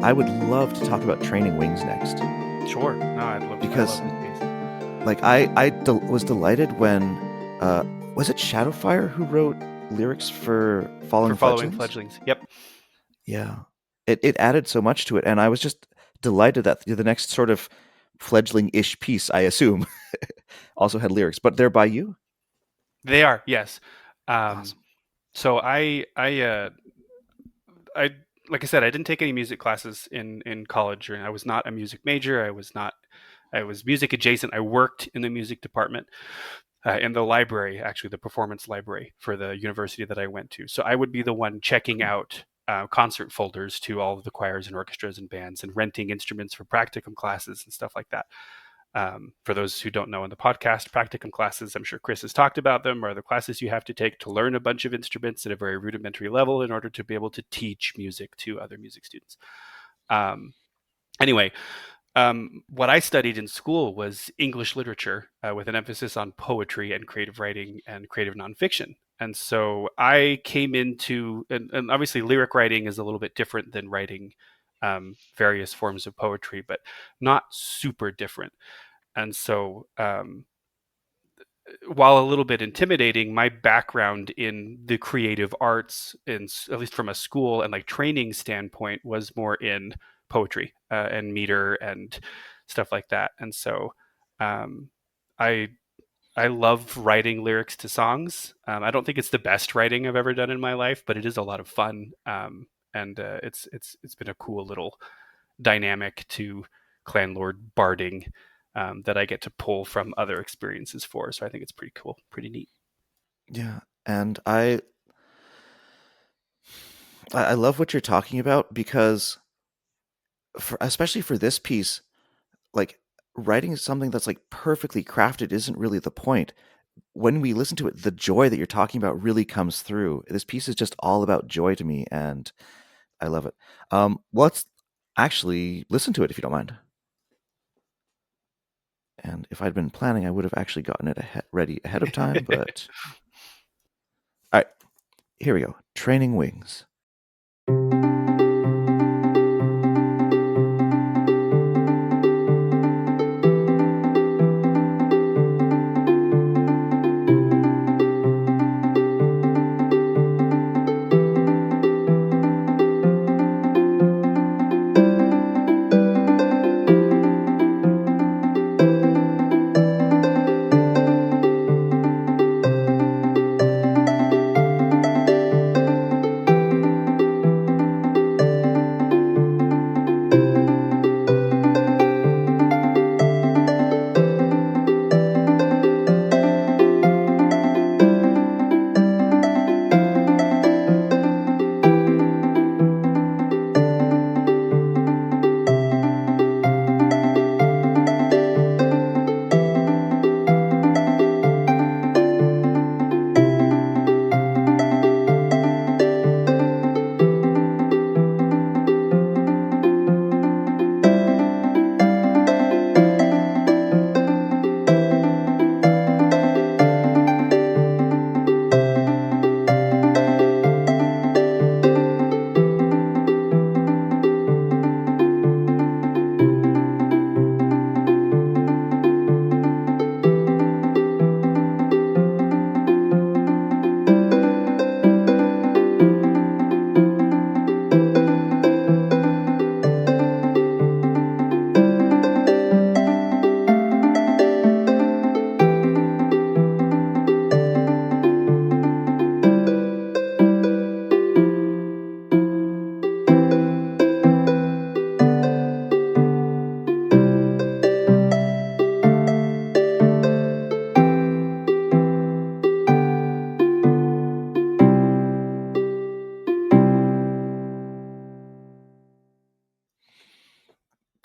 I would love to talk about training wings next. Sure. No, I'd love Because this piece. like was delighted when was it Shadowfire who wrote lyrics for Following Fledglings. Yep. Yeah. It added so much to it, and I was just delighted that the next sort of fledgling-ish piece, I assume, also had lyrics. But they're by you? They are, yes. Awesome. So I like I said, I didn't take any music classes in college, or I was not a music major. I was music adjacent. I worked in the music department in the library, actually the performance library for the university that I went to. So I would be the one checking out concert folders to all of the choirs and orchestras and bands, and renting instruments for practicum classes and stuff like that. For those who don't know, in the podcast, practicum classes, I'm sure Chris has talked about them, are the classes you have to take to learn a bunch of instruments at a very rudimentary level in order to be able to teach music to other music students. Anyway, what I studied in school was English literature with an emphasis on poetry and creative writing and creative nonfiction. And so I came into, and obviously lyric writing is a little bit different than writing various forms of poetry, but not super different. And so, while a little bit intimidating, my background in the creative arts, at least from a school and like training standpoint, was more in poetry and meter and stuff like that. And so, um, I I love writing lyrics to songs. I don't think it's the best writing I've ever done in my life, but it is a lot of fun. And it's been a cool little dynamic to Clanlord barding that I get to pull from other experiences for. So I think it's pretty cool, pretty neat. Yeah, and I love what you're talking about because especially for this piece, like writing something that's like perfectly crafted isn't really the point. When we listen to it, the joy that you're talking about really comes through. This piece is just all about joy to me, and I love it. Let's actually listen to it if you don't mind. And if I'd been planning, I would have actually gotten it ready ahead of time, but all right, here we go. Training Wings.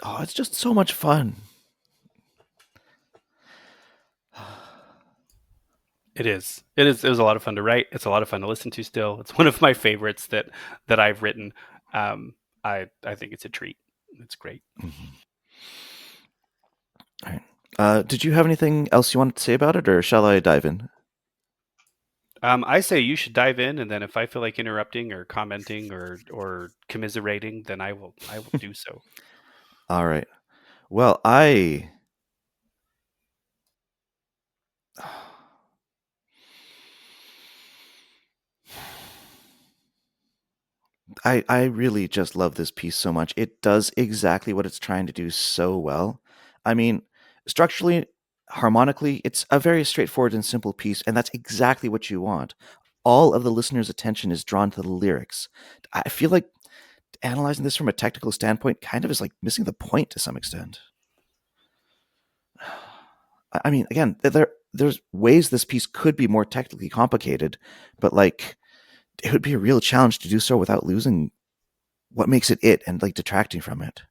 Oh, it's just so much fun. It is. It is. It was a lot of fun to write. It's a lot of fun to listen to. Still, it's one of my favorites that I've written. I think it's a treat. It's great. Mm-hmm. All right. Did you have anything else you wanted to say about it, or shall I dive in? I say you should dive in, and then if I feel like interrupting or commenting or commiserating, then I will do so. All right. Well, I really just love this piece so much. It does exactly what it's trying to do so well. I mean, structurally, harmonically, it's a very straightforward and simple piece, and that's exactly what you want. All of the listener's attention is drawn to the lyrics. I feel like analyzing this from a technical standpoint kind of is like missing the point to some extent. I mean, again, there's ways this piece could be more technically complicated, but like it would be a real challenge to do so without losing what makes it and like detracting from it.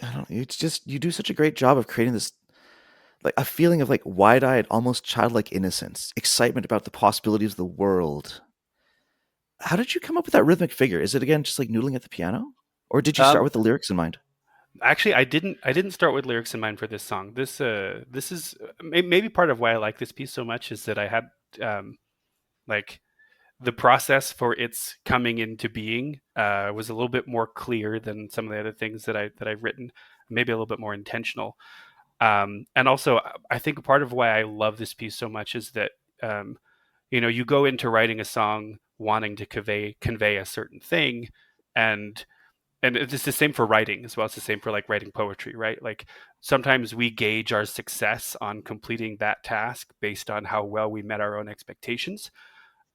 I don't. It's just you do such a great job of creating this like a feeling of like wide-eyed, almost childlike innocence, excitement about the possibilities of the world. How did you come up with that rhythmic figure? Is it again just like noodling at the piano, or did you start Um, with the lyrics in mind? Actually, I didn't start with lyrics in mind for this song. This is maybe part of why I like this piece so much is that I had um, like the process for its coming into being was a little bit more clear than some of the other things that I've written, maybe a little bit more intentional. And also, I think part of why I love this piece so much is that um, you go into writing a song wanting to convey a certain thing, and it's the same for writing as well. It's the same for like writing poetry, right? Like sometimes we gauge our success on completing that task based on how well we met our own expectations.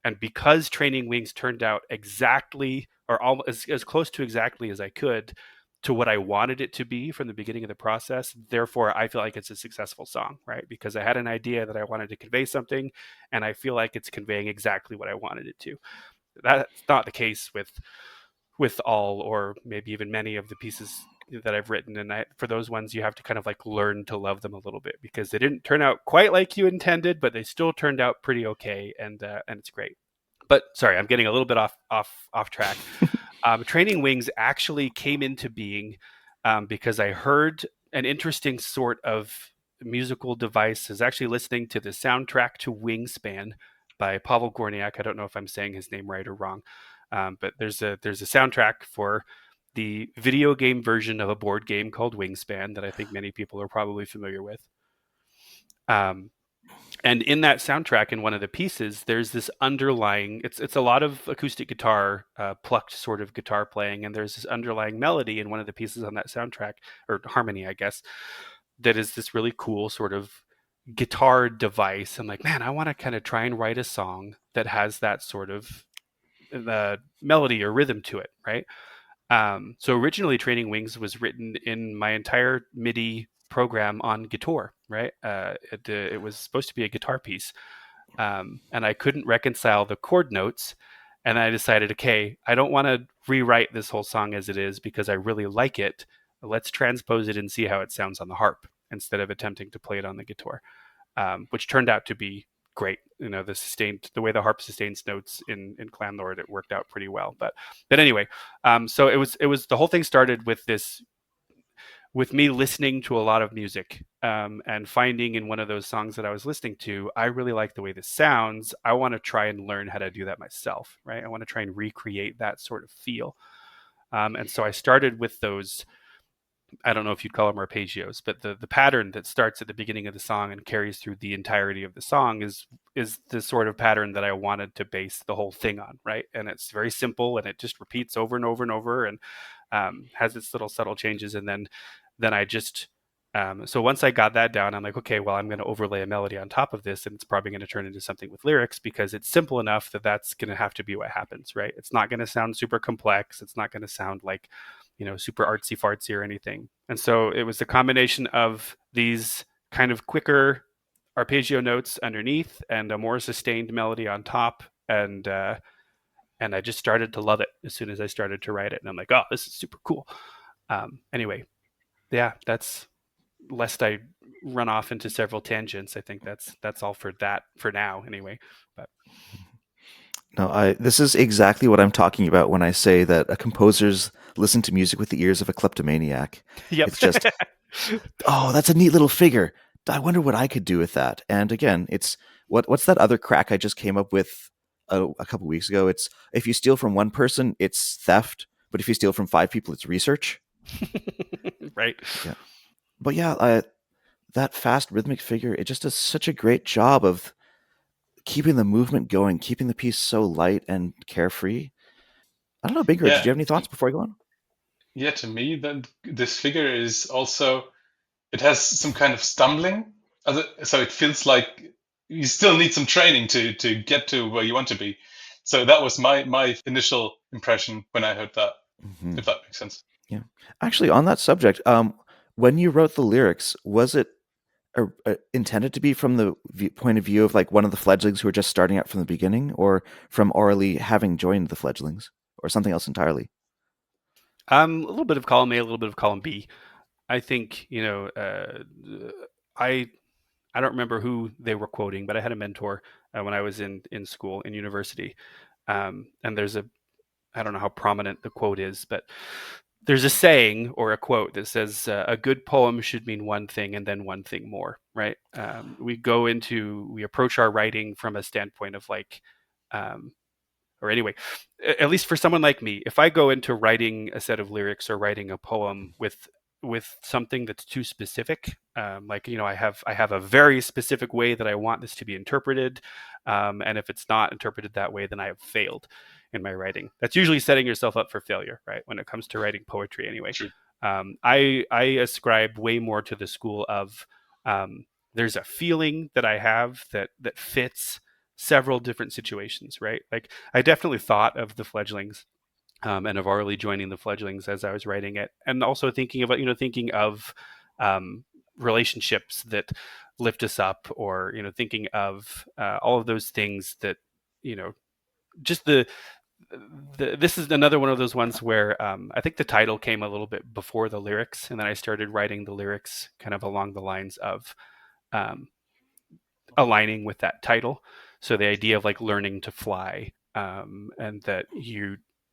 And because Training Wings turned out exactly or almost as close to exactly as I could to what I wanted it to be from the beginning of the process, therefore I feel like it's a successful song, right? Because I had an idea that I wanted to convey something, and I feel like it's conveying exactly what I wanted it to. That's not the case with all or maybe even many of the pieces that I've written. And for those ones, you have to kind of like learn to love them a little bit because they didn't turn out quite like you intended, but they still turned out pretty okay, and it's great. But sorry, I'm getting a little bit off track. Training Wings actually came into being because I heard an interesting sort of musical device. Is actually listening to the soundtrack to Wingspan by Pavel Gorniak. I don't know if I'm saying his name right or wrong, but there's a soundtrack for the video game version of a board game called Wingspan that I think many people are probably familiar with. Um, and in that soundtrack, in one of the pieces, there's this underlying. It's a lot of acoustic guitar, plucked sort of guitar playing, and there's this underlying melody in one of the pieces on that soundtrack, or harmony, I guess, that is this really cool sort of guitar device. I'm like, man, I want to kind of try and write a song that has that sort of melody or rhythm to it, right? So originally, Training Wings was written in my entire MIDI program on guitar, right? It was supposed to be a guitar piece, and I couldn't reconcile the chord notes. And I decided, okay, I don't want to rewrite this whole song as it is because I really like it. Let's transpose it and see how it sounds on the harp instead of attempting to play it on the guitar, which turned out to be great. The way the harp sustains notes in Clan Lord, it worked out pretty well. But anyway, so it was the whole thing started with me listening to a lot of music and finding in one of those songs that I was listening to, I really like the way this sounds. I want to try and learn how to do that myself, right? I want to try and recreate that sort of feel. And so I started with those. I don't know if you'd call them arpeggios, but the pattern that starts at the beginning of the song and carries through the entirety of the song is the sort of pattern that I wanted to base the whole thing on, right? And it's very simple and it just repeats over and over and over and has its little subtle changes. And then I just so once I got that down, I'm like, okay, well, I'm going to overlay a melody on top of this, and it's probably going to turn into something with lyrics because it's simple enough that that's going to have to be what happens, right? It's not going to sound super complex. It's not going to sound like super artsy fartsy or anything. And so it was a combination of these kind of quicker arpeggio notes underneath and a more sustained melody on top. And I just started to love it as soon as I started to write it. And I'm like, oh, this is super cool. Anyway, yeah, that's lest I run off into several tangents. I think that's all for that for now. Anyway, but No, I this is exactly what I'm talking about when I say that a composer's listen to music with the ears of a kleptomaniac. yep. It's just Oh, that's a neat little figure. I wonder what I could do with that. And again, it's what's that other crack I just came up with a couple weeks ago? It's if you steal from one person, it's theft, but if you steal from five people, it's research. Right. Yeah, but yeah, that fast rhythmic figure, it just does such a great job of keeping the movement going, keeping the piece so light and carefree. I don't know, Bingro, did Yeah, you have any thoughts before I go on? yeah. To me, then this figure is also it has some kind of stumbling, so it feels like you still need some training to get to where you want to be. So that was my initial impression when I heard that, Hmm. if that makes sense. Yeah, actually, on that subject, when you wrote the lyrics, was it intended to be from the point of view of like one of the fledglings who were just starting out from the beginning, or from Aurelie having joined the fledglings, or something else entirely? A little bit of column A, a little bit of column B. I think I I don't remember who they were quoting, but I had a mentor when I was in school in university, and there's a I don't know how prominent the quote is, but there's a saying or a quote that says a good poem should mean one thing and then one thing more, right? We approach our writing from a standpoint of like um, or anyway, at least for someone like me, if I go into writing a set of lyrics or writing a poem with something that's too specific, like I have a very specific way that I want this to be interpreted, and if it's not interpreted that way, then I have failed in my writing. That's usually setting yourself up for failure, right? When it comes to writing poetry, anyway. True. I ascribe way more to the school of there's a feeling that I have that fits several different situations, right? Like I definitely thought of the fledglings and of Aurelie joining the fledglings as I was writing it, and also thinking of um, relationships that lift us up, or thinking of all of those things that you know just this is another one of those ones where I think the title came a little bit before the lyrics, and then I started writing the lyrics kind of along the lines of um, aligning with that title. So the idea of like learning to fly, and that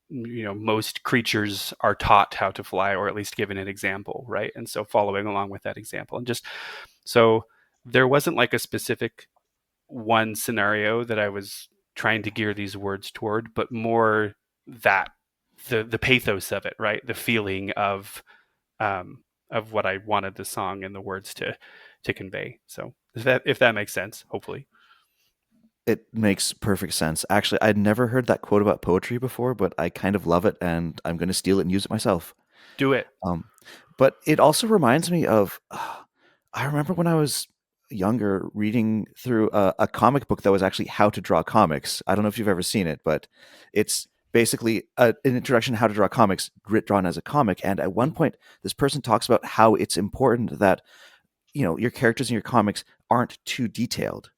most creatures are taught how to fly, or at least given an example, right? And so following along with that example, and just so there wasn't like a specific one scenario that I was trying to gear these words toward, but more that the pathos of it, right? The feeling of what I wanted the song and the words to convey. So if that makes sense, hopefully. It makes perfect sense. Actually, I'd never heard that quote about poetry before, but I kind of love it, and I'm going to steal it and use it myself. Do it. Um, but it also reminds me of I remember when I was younger reading through a comic book that was actually how to draw comics. I don't know if you've ever seen it, but it's basically an introduction to how to draw comics, drawn as a comic. And at one point, this person talks about how it's important that your characters in your comics aren't too detailed.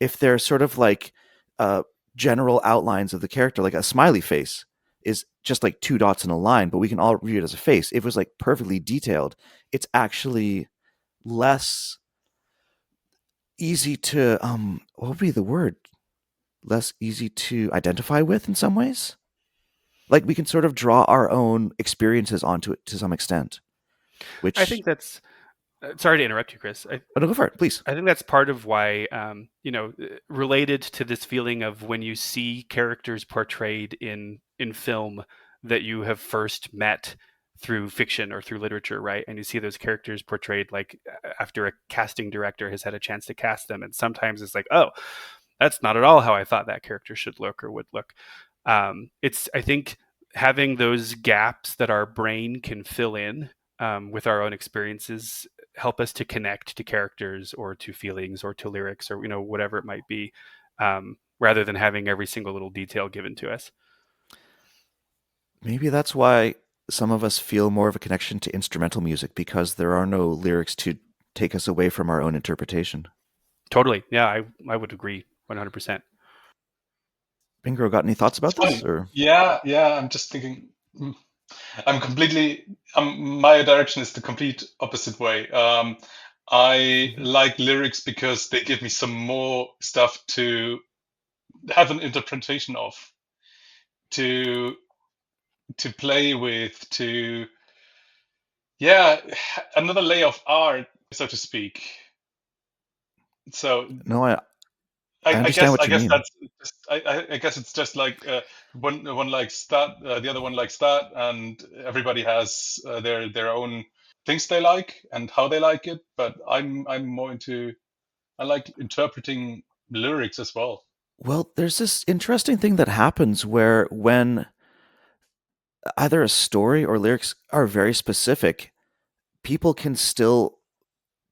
If they're sort of like uh, general outlines of the character, like a smiley face is just like two dots in a line, but we can all read it as a face. If it was like perfectly detailed, it's actually less easy to what would be the word? Less easy to identify with in some ways. Like we can sort of draw our own experiences onto it to some extent. I Which think that's sorry to interrupt you, Chris. oh no, go for it, please. I think that's part of why, related to this feeling of when you see characters portrayed in film that you have first met through fiction or through literature, right? And you see those characters portrayed like after a casting director has had a chance to cast them, and sometimes it's like, oh, that's not at all how I thought that character should look or would look. It's I think having those gaps that our brain can fill in with our own experiences help us to connect to characters or to feelings or to lyrics or whatever it might be, rather than having every single little detail given to us. Maybe that's why some of us feel more of a connection to instrumental music because there are no lyrics to take us away from our own interpretation. Totally, yeah, I would agree 100%. Bingro, got any thoughts It's about this? funny. Or Yeah, yeah. I'm just thinking. I'm completely. My direction is the complete opposite way. I Mhm. like lyrics because they give me some more stuff to have an interpretation of, to play with, to Yeah, another layer of art, so to speak. So No, I I understand guess what you mean. that's just, I guess it's just like one likes that, the other one likes that, and everybody has their own things they like and how they like it. But I'm more into, I like interpreting lyrics as well. Well, there's this interesting thing that happens where when either a story or lyrics are very specific, people can still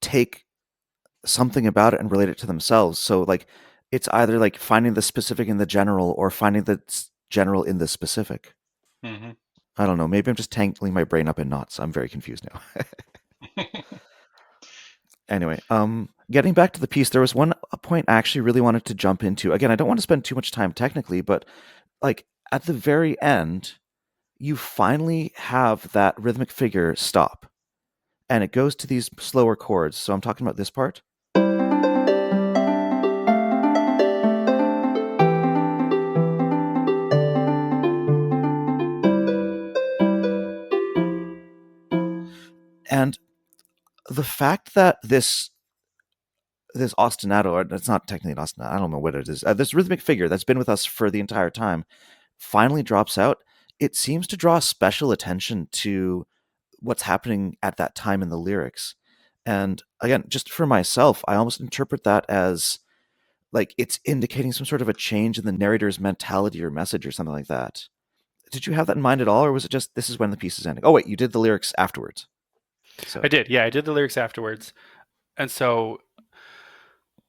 take something about it and relate it to themselves. So like it's either like finding the specific in the general or finding the general in the specific. Hmm. I don't know. Maybe I'm just tangling my brain up in knots. I'm very confused now. Anyway, getting back to the piece, there was one point I actually really wanted to jump into. Again, I don't want to spend too much time technically, but like at the very end, you finally have that rhythmic figure stop and it goes to these slower chords. So I'm talking about this part. And the fact that this ostinato, or it's not technically an ostinato, I don't know what it is, this rhythmic figure that's been with us for the entire time finally drops out, it seems to draw special attention to what's happening at that time in the lyrics. And again, just for myself, I almost interpret that as like it's indicating some sort of a change in the narrator's mentality or message or something like that. Did you have that in mind at all, or was it just this is when the piece is ending? Oh wait, you did the lyrics afterwards. I So did. Yeah, I did the lyrics afterwards. And so,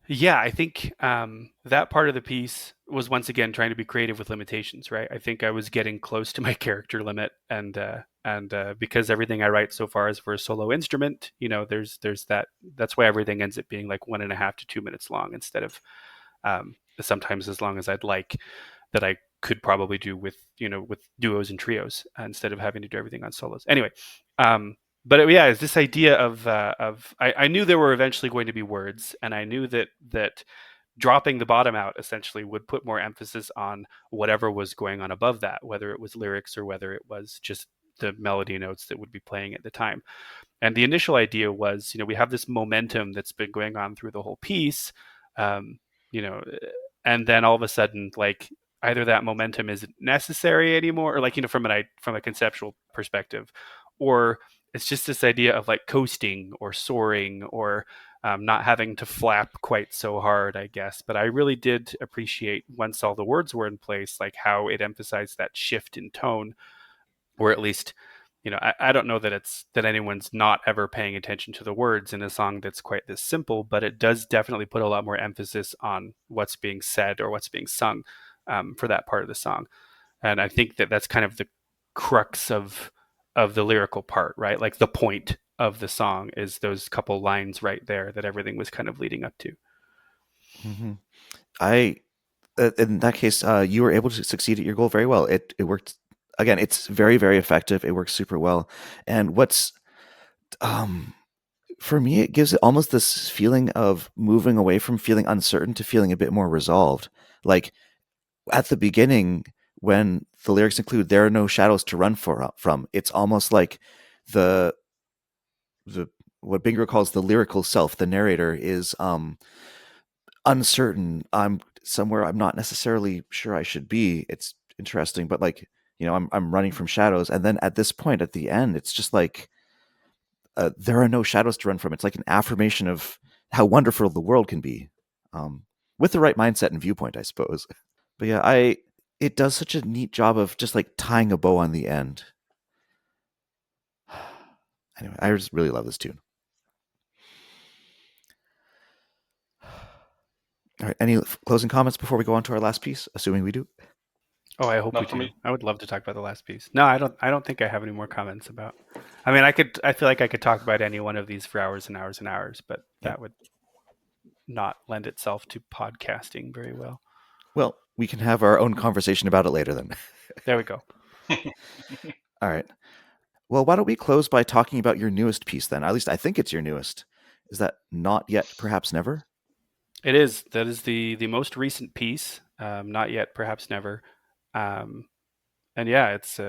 yeah, I think that part of the piece was once again trying to be creative with limitations, right? I think I was getting close to my character limit, and because everything I write so far is for a solo instrument, there's that. That's why everything ends up being like 1.5 to 2 minutes long instead of sometimes as long as I'd like. That I could probably do with duos and trios instead of having to do everything on solos. Anyway, but yeah, it's this idea of I knew there were eventually going to be words, and I knew that dropping the bottom out essentially would put more emphasis on whatever was going on above that, whether it was lyrics or whether it was just the melody notes that would be playing at the time. And the initial idea was, we have this momentum that's been going on through the whole piece, um, you know, and then all of a sudden, like either that momentum isn't necessary anymore, or like from a conceptual perspective, or it's just this idea of like coasting or soaring or not having to flap quite so hard, I guess. But I really did appreciate once all the words were in place, like how it emphasized that shift in tone, or at least I don't know that it's that anyone's not ever paying attention to the words in a song that's quite this simple, but it does definitely put a lot more emphasis on what's being said or what's being sung for that part of the song. And I think that that's kind of the crux of the lyrical part, right? Like the point of the song is those couple lines right there that everything was kind of leading up to. mhm. I in that case, you were able to succeed at your goal very well. It worked. Again, it's very very effective. It works super well. And what's um for me, it gives it almost this feeling of moving away from feeling uncertain to feeling a bit more resolved. Like at the beginning, when the lyrics include "There are no shadows to run from," it's almost like the the what Bingro calls the lyrical self, the narrator, is uncertain. I'm somewhere I'm not necessarily sure I should be. It's interesting, but like I'm running from shadows, and then at this point, at the end, it's just like there are no shadows to run from. It's like an affirmation of how wonderful the world can be, um, with the right mindset and viewpoint, I suppose. But yeah, I it does such a neat job of just like tying a bow on the end. Anyway, I just really love this tune. All right, any closing comments before we go on to our last piece? Assuming we do. Oh, I hope we Not for do. me. I would love to talk about the last piece. No, I don't think I have any more comments about. I mean, I feel like I could talk about any one of these for hours and hours and hours, but Yep. that would not lend itself to podcasting very well. Well, we can have our own conversation about it later then. There we go. All right. Well, why don't we close by talking about your newest piece then? At least I think it's your newest. Is that not yet, perhaps never? It is. That is the most recent piece. Not yet, perhaps never. Um, and yeah, it's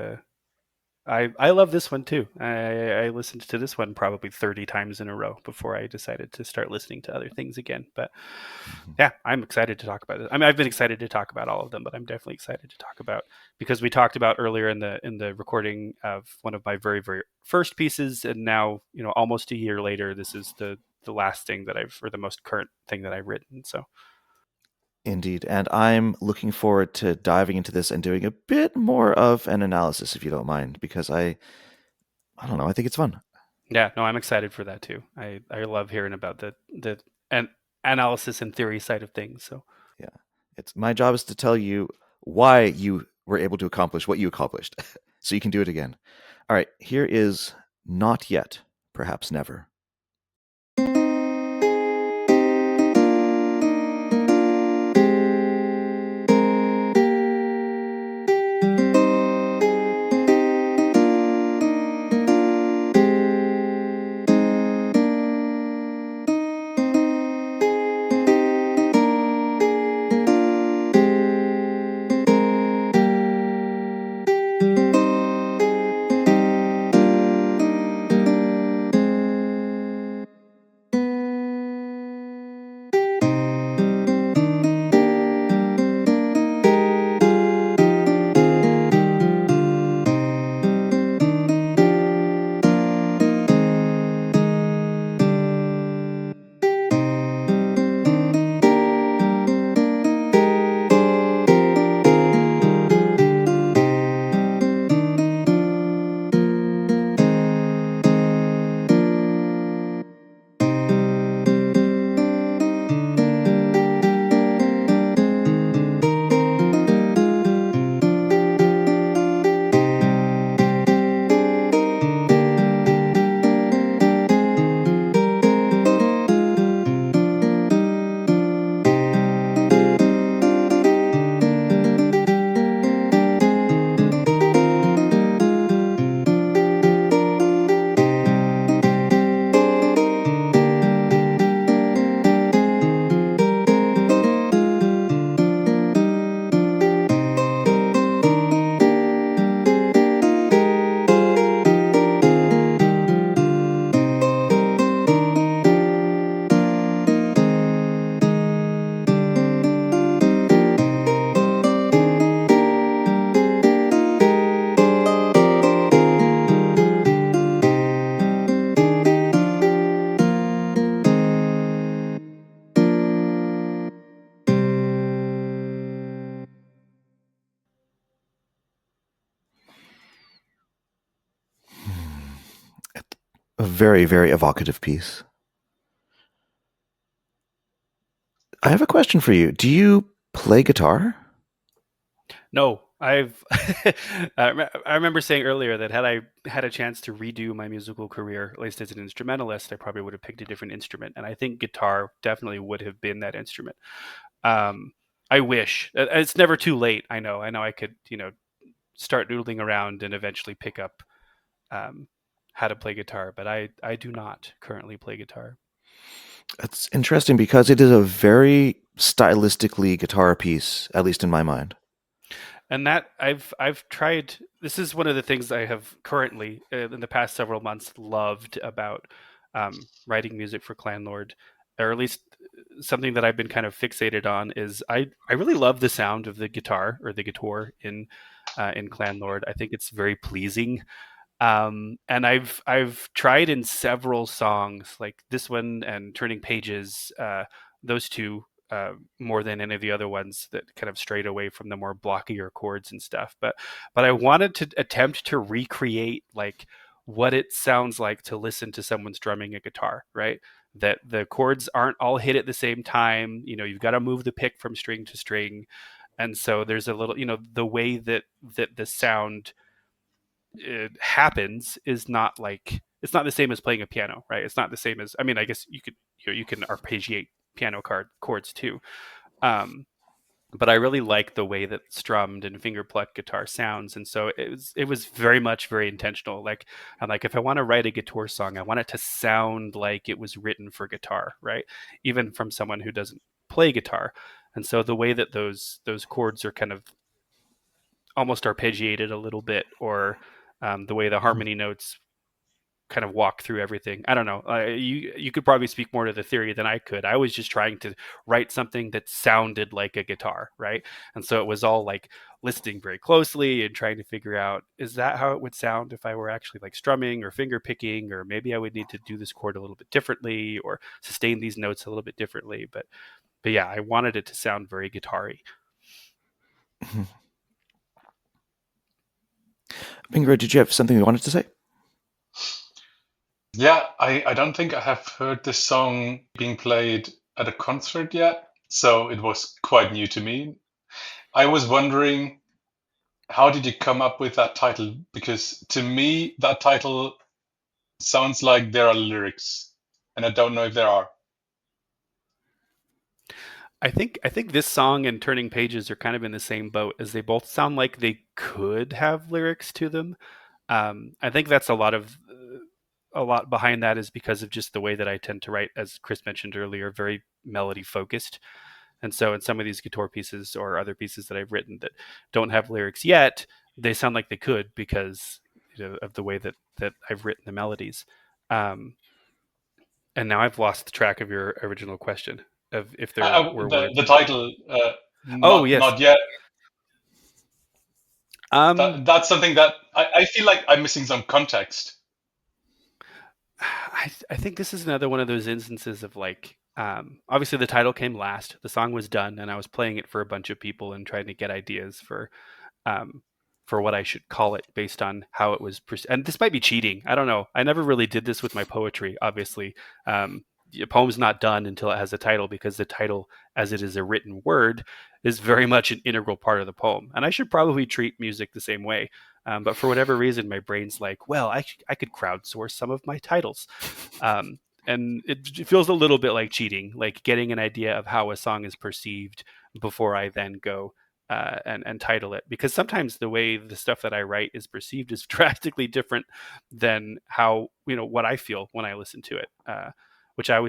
I love this one too. I listened to this one probably 30 times in a row before I decided to start listening to other things again. But Mhm. yeah, I'm excited to talk about it. I mean, I've been excited to talk about all of them, but I'm definitely excited to talk about, because we talked about earlier in the recording of one of my very first pieces, and now, almost a year later, this is the last thing that I've, or the most current thing that I've written. So Indeed. And I'm looking forward to diving into this and doing a bit more of an analysis, if you don't mind, because I don't know, I think it's fun. yeah, no, I'm excited for that too. I love hearing about the an analysis and theory side of things. So Yeah. It's my job is to tell you why you were able to accomplish what you accomplished so you can do it again. All right, here is Not Yet, Perhaps Never. A very evocative piece. I have a question for you. Do you play guitar? no, I've I remember saying earlier that had I had a chance to redo my musical career, at least as an instrumentalist, I probably would have picked a different instrument, and I think guitar definitely would have been that instrument. Um, I wish it's never too late. I know I could, start noodling around and eventually pick up um, how to play guitar, but I do not currently play guitar. It's interesting because it is a very stylistically guitar piece, at least in my mind. And that I've tried. This is one of the things I have currently, in the past several months, loved about writing music for Clanlord, or at least something that I've been kind of fixated on is I really love the sound of the guitar, or the guitar in Clanlord. I think it's very pleasing. And I've tried in several songs like this one and Turning Pages, those two, more than any of the other ones that kind of strayed away from the more blockier chords and stuff. But I wanted to attempt to recreate like what it sounds like to listen to someone strumming a guitar, right? That the chords aren't all hit at the same time. You've got to move the pick from string to string, and so there's a little, the way that the sound it happens is not like, it's not the same as playing a piano, right? It's not the same as, I mean, I guess you could, you can arpeggiate piano chords too. Um, but I really like the way that strummed and finger plucked guitar sounds, and so it was very much very intentional. Like, I'm like, if I want to write a guitar song, I want it to sound like it was written for guitar, right? Even from someone who doesn't play guitar. And so the way that those chords are kind of almost arpeggiated a little bit, or the way the harmony notes kind of walk through everything. I don't know. You could probably speak more to the theory than I could. I was just trying to write something that sounded like a guitar, right? And so it was all like listening very closely and trying to figure out, is that how it would sound if I were actually like strumming or finger picking, or maybe I would need to do this chord a little bit differently or sustain these notes a little bit differently. But yeah, I wanted it to sound very guitar-y. Bingro, did you have something you wanted to say? Yeah, I don't think I have heard this song being played at a concert yet, so it was quite new to me. I was wondering, how did you come up with that title? Because to me, that title sounds like there are lyrics, and I don't know if there are. I think this song and Turning Pages are kind of in the same boat, as they both sound like they could have lyrics to them. I think that's a lot behind that is because of just the way that I tend to write, as Chris mentioned earlier, very melody focused. And so in some of these guitar pieces or other pieces that I've written that don't have lyrics yet, they sound like they could because of the way that I've written the melodies. Um, and now I've lost track of your original question of if there were words. The title, Oh yes. not yet. Um, That's something that I feel like I'm missing some context. I think this is another one of those instances of like, obviously the title came last, the song was done, and I was playing it for a bunch of people and trying to get ideas um, for what I should call it based on how it was. And this might be cheating. I don't know. I never really did this with my poetry. Obviously, a poem's not done until it has a title, because the title, as it is a written word, is very much an integral part of the poem. And I should probably treat music the same way. But for whatever reason, my brain's like, well, I could crowdsource some of my titles. And it feels a little bit like cheating, like getting an idea of how a song is perceived before I then go and title it. Because sometimes the way the stuff that I write is perceived is drastically different than how, what I feel when I listen to it. Which I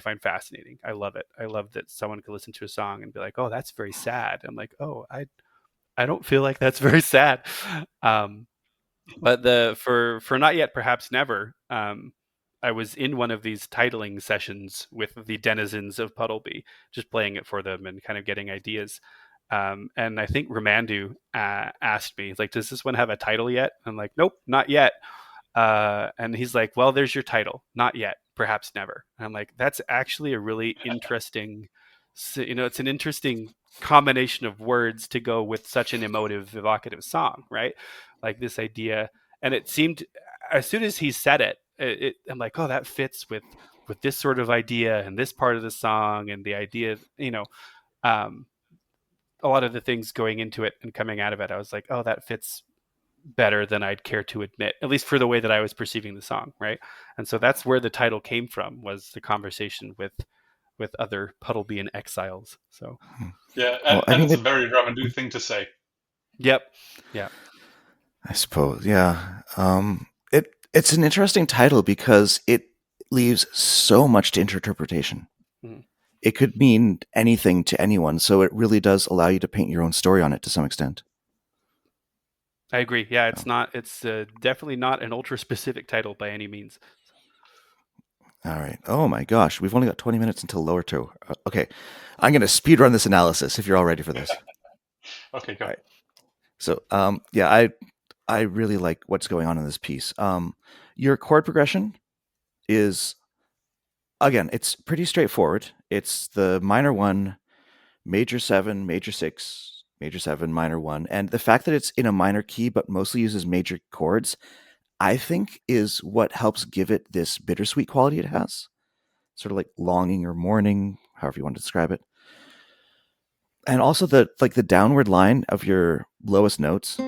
find fascinating. I love it. I love that someone could listen to a song and be like, "Oh, that's very sad." I'm like, "Oh, I don't feel like that's very sad." But for Not Yet, Perhaps Never, I was in one of these titling sessions with the denizens of Puddleby, just playing it for them and kind of getting ideas. And I think Ramandu asked me, like, "Does this one have a title yet?" I'm like, "Nope, not yet." And he's like, "Well, there's your title, Not Yet, Perhaps Never." And I'm like, "That's actually a really interesting, it's an interesting combination of words to go with such an emotive, evocative song, right?" Like this idea, and it seemed, as soon as he said I'm like, "Oh, that fits with this sort of idea and this part of the song and the idea, um, a lot of the things going into it and coming out of it." I was like, "Oh, that fits better than I'd care to admit, at least for the way that I was perceiving the song," right? And so that's where the title came from, was the conversation with other Puddlebean exiles. So Yeah, Well, I and mean, it's a very Ramandu thing to say. yep, yeah. I suppose, yeah. It's an interesting title because it leaves so much to interpretation. Mhm. It could mean anything to anyone, so it really does allow you to paint your own story on it to some extent. I agree. Yeah, it's definitely not an ultra specific title by any means. All right. Oh my gosh, we've only got 20 minutes until lower two. Okay, I'm going to speed run this analysis if you're all ready for this. Okay, go. All right. So, yeah, I really like what's going on in this piece. Your chord progression is, again, it's pretty straightforward. It's the minor 1, major 7, major 6, major 7, minor 1. And the fact that it's in a minor key but mostly uses major chords, I think, is what helps give it this bittersweet quality it has. Sort of like longing or mourning, however you want to describe it. And also the downward line of your lowest notes.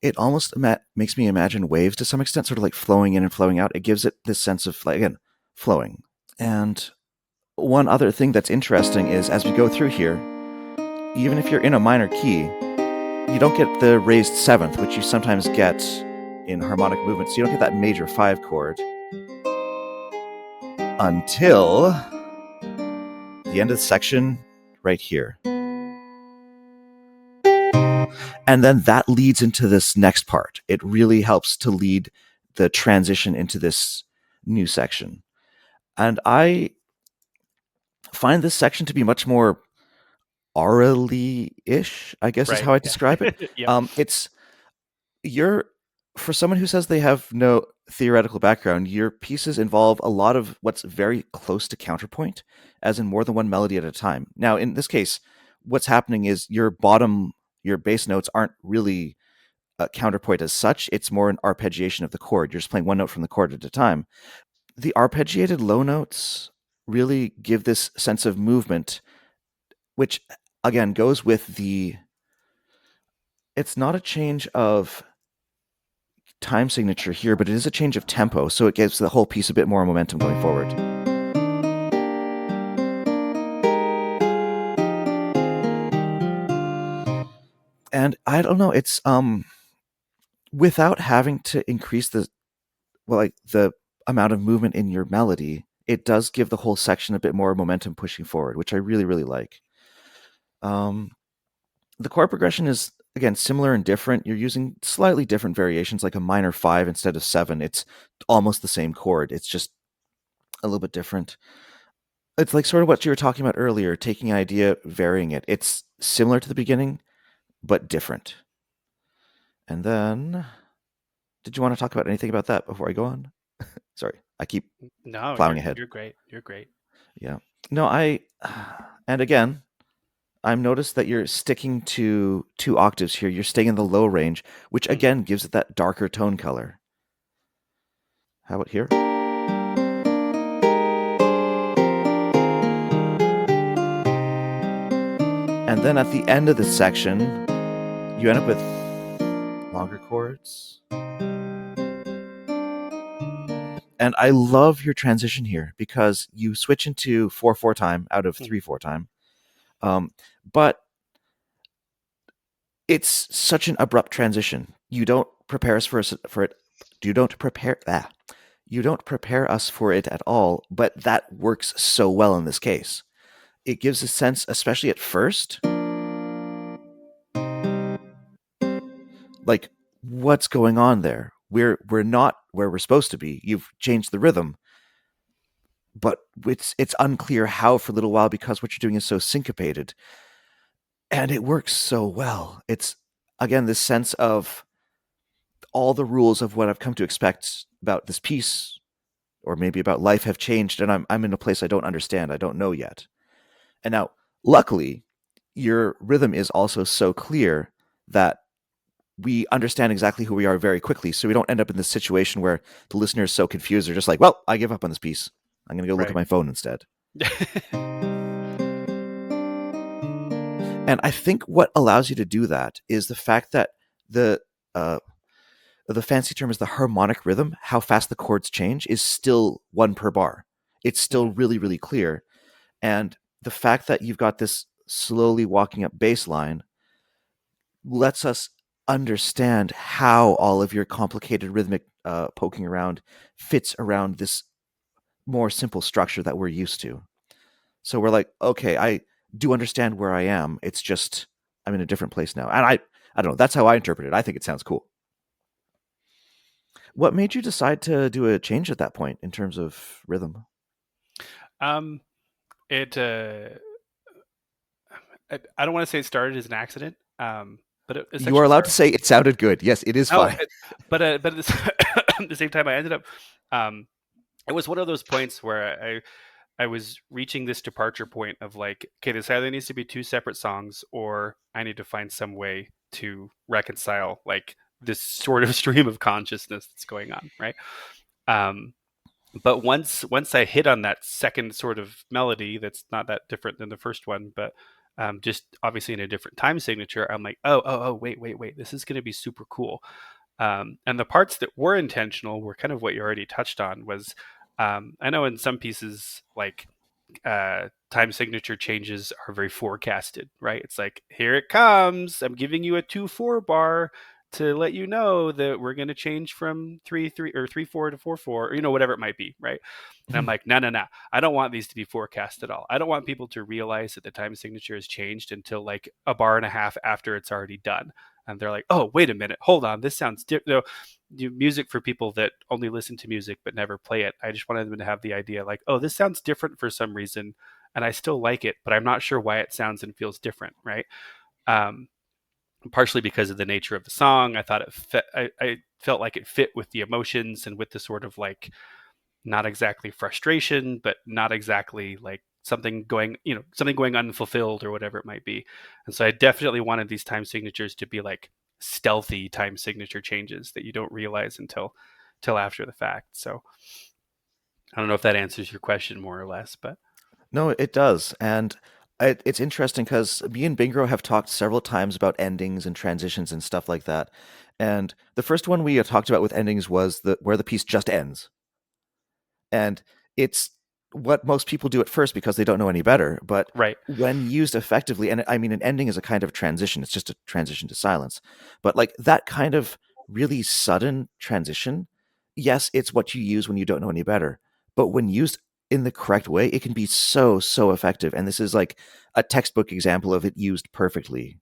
It almost makes me imagine waves to some extent, sort of like flowing in and flowing out. It gives it this sense of, like, again, flowing. And one other thing that's interesting is, as we go through here, even if you're in a minor key, you don't get the raised seventh, which you sometimes get in harmonic movement, so you don't get that major 5 chord until the end of the section right here. And then that leads into this next part. It really helps to lead the transition into this new section. And I find this section to be much more Aurelie-ish, I guess is Right. how I Yeah. describe it. Yep. It's you're for someone who says they have no theoretical background, your pieces involve a lot of what's very close to counterpoint, as in more than one melody at a time. Now, in this case, what's happening is your bass notes aren't really a counterpoint as such. It's more an arpeggiation of the chord. You're just playing one note from the chord at a time. The arpeggiated low notes really give this sense of movement, which again goes with it's not a change of time signature here, but it is a change of tempo, so it gives the whole piece a bit more momentum going forward. And I don't know, it's without having to increase the amount of movement in your melody, it does give the whole section a bit more momentum pushing forward, which I really, really like. The chord progression is, again, similar and different. You're using slightly different variations, like a minor 5 instead of 7. It's almost the same chord. It's just a little bit different. It's like sort of what you were talking about earlier, taking an idea, varying it. It's similar to the beginning, but different. And then, did you want to talk about anything about that before I go on? Sorry, I keep No, plowing ahead. you're great. You're great. Yeah. No, and again, I've noticed that you're sticking to 2 octaves here. You're staying in the low range, which again gives it that darker tone color. How about here? And then at the end of the section, you end up with longer chords. And I love your transition here because you switch into 4/4 time out of 3/4 time. But it's such an abrupt transition. You don't prepare us for it. You don't prepare You don't prepare us for it at all, but that works so well in this case. It gives a sense, especially at first, like what's going on there. We're not where we're supposed to be. You've changed the rhythm, but it's unclear how for a little while because what you're doing is so syncopated, and it works so well. It's again this sense of all the rules of what I've come to expect about this piece or maybe about life have changed, and I'm in a place I don't understand. I don't know yet. And now, luckily, your rhythm is also so clear that we understand exactly who we are very quickly, so we don't end up in this situation where the listener is so confused. They're just like, well, I give up on this piece. I'm going to go look at my phone instead. And I think what allows you to do that is the fact that the fancy term is the harmonic rhythm, how fast the chords change, is still 1 per bar. It's still really, really clear. And the fact that you've got this slowly walking up bass line lets us understand how all of your complicated rhythmic poking around fits around this more simple structure that we're used to. So we're like, okay, I do understand where I am. It's just I'm in a different place now. And I don't know. That's how I interpret it. I think it sounds cool. What made you decide to do a change at that point in terms of rhythm? It I don't want to say it started as an accident, but it You are essentially allowed to started. say it sounded good. Yes, it is No, fine. but at at the same time, I ended up. It was one of those points where I was reaching this departure point of like, okay, this either needs to be 2 separate songs, or I need to find some way to reconcile like this sort of stream of consciousness that's going on, right? Um, but once I hit on that second sort of melody that's not that different than the first one, but just obviously in a different time signature, I'm like, oh, wait, this is going to be super cool. And the parts that were intentional were kind of what you already touched on. Was I know in some pieces like time signature changes are very forecasted, right? It's like, here it comes. I'm giving you a 2/4 bar. to let you know that we're going to change from 3-3 or 3-4 to 4-4, or whatever it might be, right? And I'm like, no, no, no. I don't want these to be forecast at all. I don't want people to realize that the time signature has changed until like a bar and a half after it's already done. And they're like, oh, wait a minute, hold on, this sounds different. Music for people that only listen to music but never play it. I just wanted them to have the idea like, oh, this sounds different for some reason, and I still like it, but I'm not sure why it sounds and feels different, right? Um, Partially because of the nature of the song. I thought I felt like it fit with the emotions and with the sort of like not exactly frustration, but not exactly like something going unfulfilled or whatever it might be. And so I definitely wanted these time signatures to be like stealthy time signature changes that you don't realize until after the fact. So I don't know if that answers your question more or less, but No, it does. And it's interesting because me and Bingro have talked several times about endings and transitions and stuff like that. And the first one we talked about with endings was where the piece just ends. And it's what most people do at first because they don't know any better. But right. when used effectively, and I mean, an ending is a kind of transition, it's just a transition to silence. But like that kind of really sudden transition, yes, it's what you use when you don't know any better. But when used in the correct way, it can be so, so effective. And this is like a textbook example of it used perfectly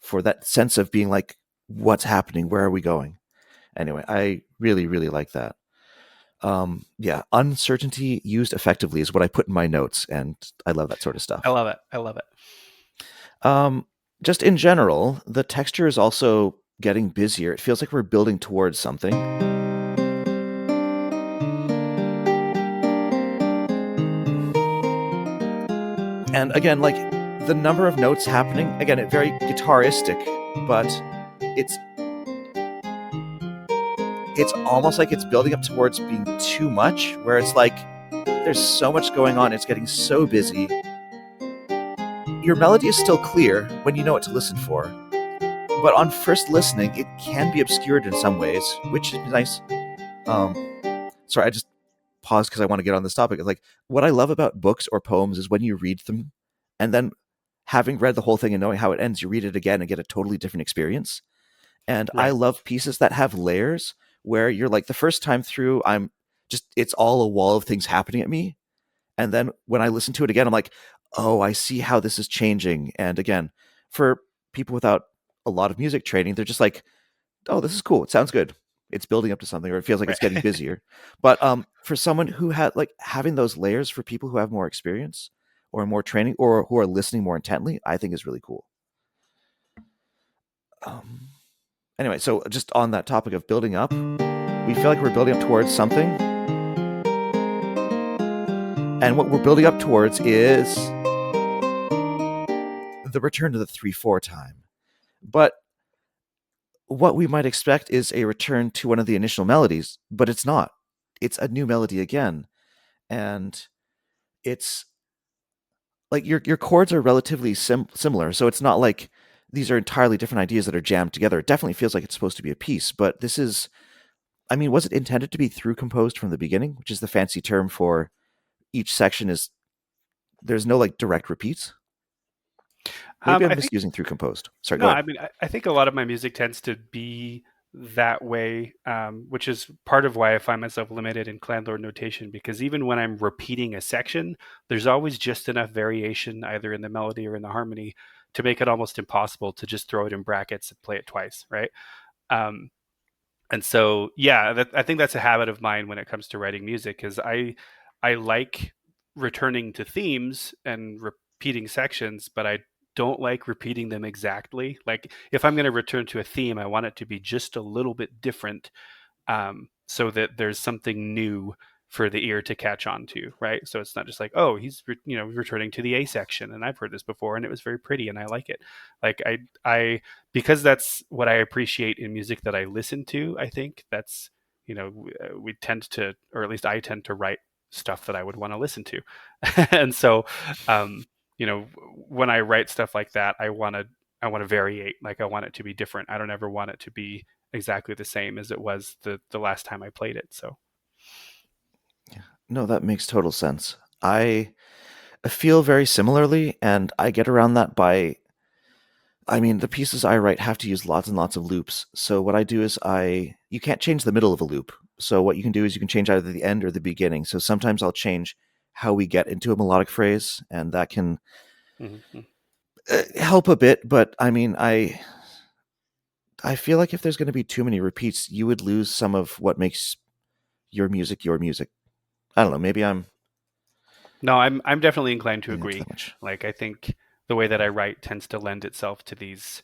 for that sense of being like, what's happening? Where are we going? Anyway, I really, really like that. Yeah, uncertainty used effectively is what I put in my notes, and I love that sort of I stuff. love it. I love it. Um, just in general, the texture is also getting busier. It feels like we're building towards something. And again, like the number of notes happening, again, it very guitaristic, but it's it's almost like it's building up towards being too much, where it's like there's so much going on, it's getting so busy. Your melody is still clear when you know what to listen for, but on first listening, it can be obscured in some ways, which is nice. Um, Sorry, I just paused because I want to get on this topic. Like, what I love about books or poems is when you read them, and then having read the whole thing and knowing how it ends, you read it again and get a totally different experience. And I Right. love pieces that have layers where you're like, the first time through, I'm just, it's all a wall of things happening at me. And then when I listen to it again, I'm like, oh, I see how this is changing. And again, for people without a lot of music training, they're just like, oh, this is cool. It sounds good. It's building up to something, or it feels like it's getting Right. busier. But for someone who had like having those layers for people who have more experience or more training or who are listening more intently, I think is really cool. Um, anyway, so just on that topic of building up, we feel like we're building up towards something. And what we're building up towards is the return to the 3/4 time. But what we might expect is a return to one of the initial melodies, but it's not. It's a new melody again. And it's like your chords are relatively similar, so it's not like these are entirely different ideas that are jammed together. It definitely feels like it's supposed to be a piece, but this is, I mean, was it intended to be through composed from the beginning, which is the fancy term for each section is there's no like direct repeats? Maybe I'm I think misusing through composed. Sorry, no. go ahead. I mean, I think a lot of my music tends to be that way, which is part of why I find myself limited in clandor notation. Because even when I'm repeating a section, there's always just enough variation, either in the melody or in the harmony, to make it almost impossible to just throw it in brackets and play it twice, right? Um, and so yeah, I think that's a habit of mine when it comes to writing music, because I like returning to themes and repeating sections, but I don't like repeating them exactly. Like if I'm going to return to a theme, I want it to be just a little bit different, so that there's something new for the ear to catch on to, right? So it's not just like, oh, he's returning to the A section, and I've heard this before, and it was very pretty, and I like it. Like I because that's what I appreciate in music that I listen to. I think that's we tend to, or at least I tend to write stuff that I would want to listen to, and so um, when I write stuff like that, I want to variate. Like I want it to be different. I don't ever want it to be exactly the same as it was the last time I played it. So No, that makes total sense. I feel very similarly, and I get around that by I mean, the pieces I write have to use lots and lots of loops. So what I do is you can't change the middle of a loop. So what you can do is you can change either the end or the beginning. So sometimes I'll change how we get into a melodic phrase, and that can Mm-hmm. help a bit. But I mean, I feel like if there's going to be too many repeats, you would lose some of what makes your music your music. I don't know. Maybe I'm No, I'm definitely inclined to reading into agree. that much. Like I think the way that I write tends to lend itself to these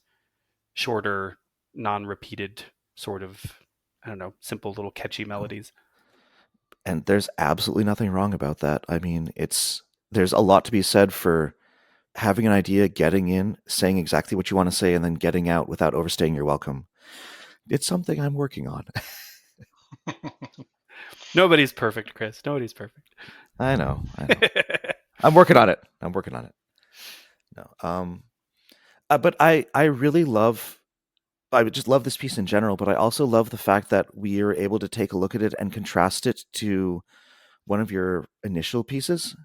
shorter, non-repeated sort of, I don't know, simple little catchy melodies. And there's absolutely nothing wrong about that. I mean, there's a lot to be said for having an idea, getting in, saying exactly what you want to say, and then getting out without overstaying your welcome. It's something I'm working on. Nobody's perfect, Chris. Nobody's perfect. I know. I'm working on it. I'm working on it. No. But I really love. I would just love this piece in general, but I also love the fact that we are able to take a look at it and contrast it to one of your initial pieces.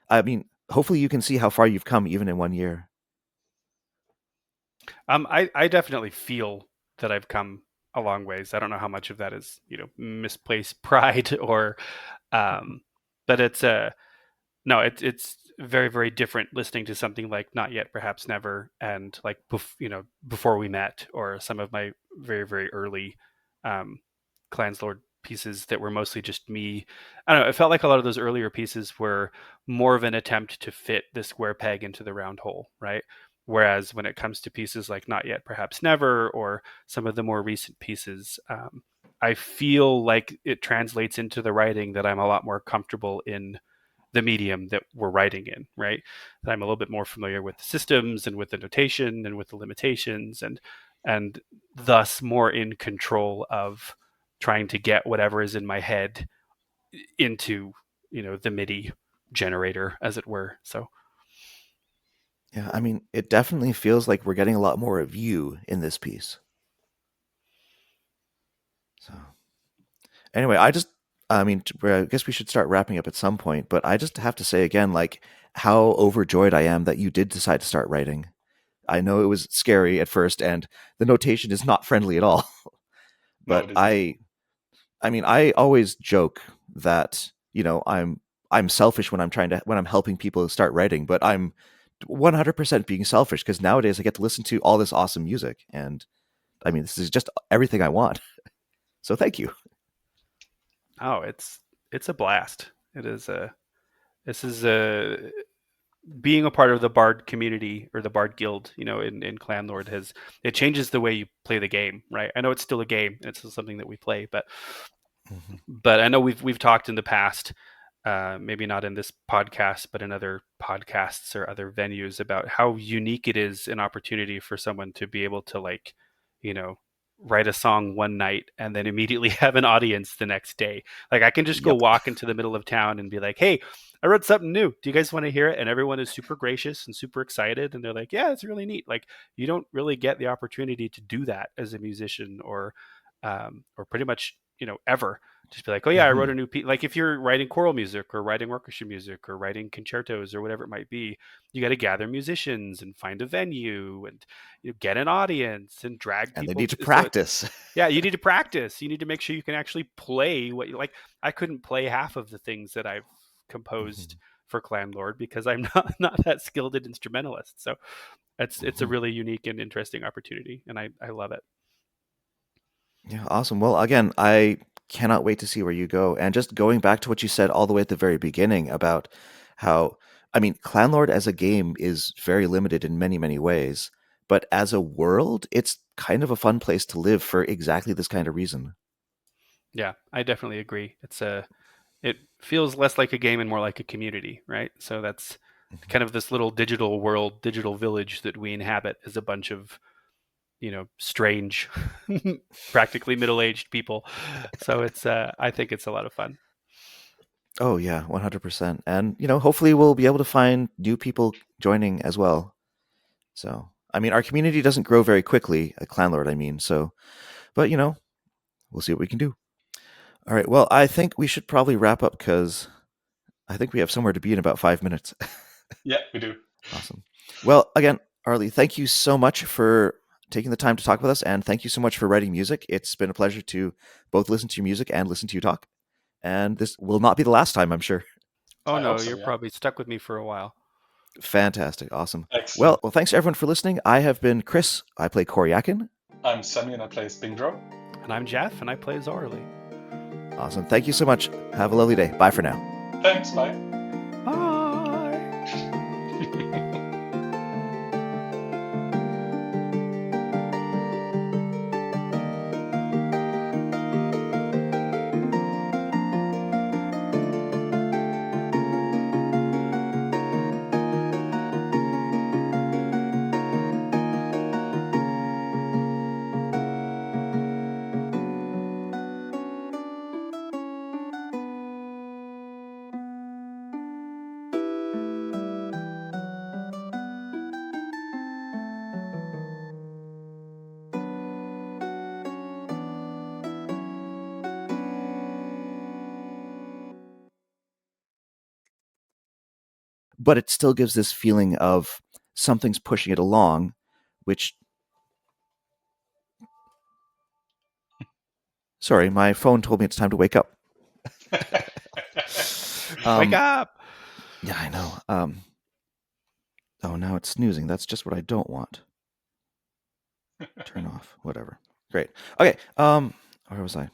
I mean, hopefully you can see how far you've come even in 1 year. I definitely feel that I've come a long ways. I don't know how much of that is, misplaced pride or, um, but no, it's very, very different listening to something like Not Yet, Perhaps Never, and like Before We Met, or some of my very, very early um, Clanslord pieces that were mostly just me. I don't know. It felt like a lot of those earlier pieces were more of an attempt to fit the square peg into the round hole, right? Whereas when it comes to pieces like Not Yet, Perhaps Never, or some of the more recent pieces, I feel like it translates into the writing that I'm a lot more comfortable in the medium that we're writing in, right? That I'm a little bit more familiar with the systems and with the notation and with the limitations, and thus more in control of trying to get whatever is in my head into the MIDI generator, as it were. So Yeah, I mean, it definitely feels like we're getting a lot more of you in this piece. So anyway, I mean, I guess we should start wrapping up at some point, but I just have to say again, like, how overjoyed I am that you did decide to start writing. I know it was scary at first, and the notation is not friendly at all. No, But it isn't. I mean, I always joke that I'm selfish when I'm helping people start writing, but I'm 100% being selfish because nowadays I get to listen to all this awesome music, and I mean, this is just everything I want. So thank you. oh, it's a blast. It is a this is a being a part of the Bard community or the Bard guild, in Clanlord has it changes the way you play the game, right? I know it's still a game, and it's still something that we play, Mhm. but I know we've talked in the past, maybe not in this podcast, but in other podcasts or other venues about how unique it is an opportunity for someone to be able to you know, write a song one night and then immediately have an audience the next day. Like I can just go Yep. walk into the middle of town and be like, "Hey, I wrote something new. Do you guys want to hear it?" And everyone is super gracious and super excited, and they're like, "Yeah, it's really neat." Like you don't really get the opportunity to do that as a musician, or pretty much ever just be like, oh yeah, I wrote Hmm. a new piece. Like if you're writing choral music or writing orchestra music or writing concertos or whatever it might be, you got to gather musicians and find a venue and get an audience and drag And they people need to to. So practice. yeah, you need to practice. You need to make sure you can actually play what you like. I couldn't play half of the things that I've composed Hmm. for Clanlord because I'm not that skilled an instrumentalist. So it's a Hmm. really unique and interesting opportunity, and I love it. Yeah, awesome. Well, again, I cannot wait to see where you go. And just going back to what you said all the way at the very beginning about how, I mean, Clanlord as a game is very limited in many, many ways, but as a world, it's kind of a fun place to live for exactly this kind of reason. Yeah, I definitely agree. It feels less like a game and more like a community, right? So that's Mhm. kind of this little digital world, digital village that we inhabit as a bunch of, strange, practically middle-aged people. So I think it's a lot of fun. Oh, yeah, 100%. And, hopefully we'll be able to find new people joining as well. So, I mean, our community doesn't grow very quickly, a Clanlord, I mean. So, but, we'll see what we can do. All right. Well, I think we should probably wrap up because I think we have somewhere to be in about 5 minutes. Yeah, we do. Awesome. Well, again, Aurelie, thank you so much for taking the time to talk with us, and thank you so much for writing music. It's been a pleasure to both listen to your music and listen to you talk. And this will not be the last time, I'm sure. Oh I no, hope so. you're Yeah. probably stuck with me for a while. Fantastic. Awesome. Excellent. Well, thanks everyone for listening. I have been Chris. I play Coriakin. I'm Sammy and I play Bingro. And I'm Jeff, and I play as Aurelie. Awesome. Thank you so much. Have a lovely day. Bye for now. Thanks. Bye. Bye. But it still gives this feeling of something's pushing it along, which. Sorry, my phone told me it's time to wake up. Wake up! Yeah, I know. Oh, now it's snoozing. That's just what I don't want. Turn off. Whatever. Great. Okay. Where was I?